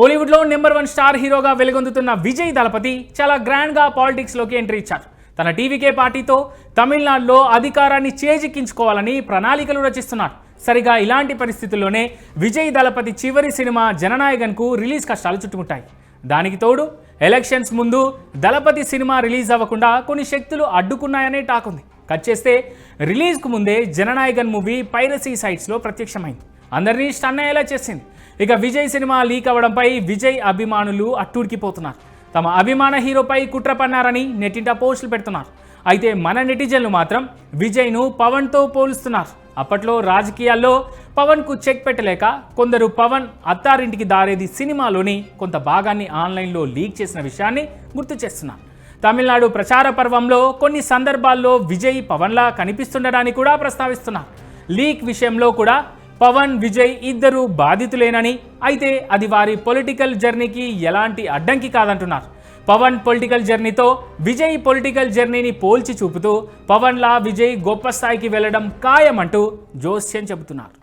కోలీవుడ్లో number 1 star హీరోగా వెలుగొందుతున్న విజయ్ దళపతి చాలా గ్రాండ్గా పాలిటిక్స్లోకి ఎంట్రీ ఇచ్చారు. తన టీవీకే పార్టీతో తమిళనాడులో అధికారాన్ని చేజిక్కించుకోవాలని ప్రణాళికలు రచిస్తున్నారు. సరిగా ఇలాంటి పరిస్థితుల్లోనే విజయ్ దళపతి చివరి సినిమా జననాయగన్కు రిలీజ్ కష్టాలు చుట్టుముట్టాయి. దానికి తోడు ఎలక్షన్స్ ముందు దళపతి సినిమా రిలీజ్ అవ్వకుండా కొన్ని శక్తులు అడ్డుకున్నాయనే టాక్ ఉంది. కట్ చేస్తే రిలీజ్కు ముందే జననాయగన్ మూవీ పైరసీ సైట్స్లో ప్రత్యక్షమైంది. అందరినీ స్టన్ అయ్యేలా చేసింది. ఇక విజయ్ సినిమా లీక్ అవ్వడంపై విజయ్ అభిమానులు అట్టూడికిపోతున్నారు. తమ అభిమాన హీరోపై కుట్ర పన్నారని నెట్టింట పోస్టులు పెడుతున్నారు. అయితే మన నెటిజన్లు మాత్రం విజయ్ను పవన్తో పోలుస్తున్నారు. అప్పట్లో రాజకీయాల్లో పవన్కు చెక్ పెట్టలేక కొందరు పవన్ అత్తారింటికి దారేది సినిమాలోని కొంత భాగాన్ని ఆన్లైన్లో లీక్ చేసిన విషయాన్ని గుర్తు చేస్తున్నారు. తమిళనాడు ప్రచార పర్వంలో కొన్ని సందర్భాల్లో విజయ్ పవన్లా కనిపిస్తుండడాన్ని కూడా ప్రస్తావిస్తున్నారు. లీక్ విషయంలో కూడా పవన్ విజయ్ ఇద్దరు బాధితులేనని, అయితే అది వారి పొలిటికల్ జర్నీకి ఎలాంటి అడ్డంకి కాదంటున్నారు. పవన్ పొలిటికల్ జర్నీతో విజయ్ పొలిటికల్ జర్నీని పోల్చి చూపుతూ పవన్లా విజయ్ గొప్ప స్థాయికి వెళ్లడం ఖాయమంటూ జోస్యం చెబుతున్నారు.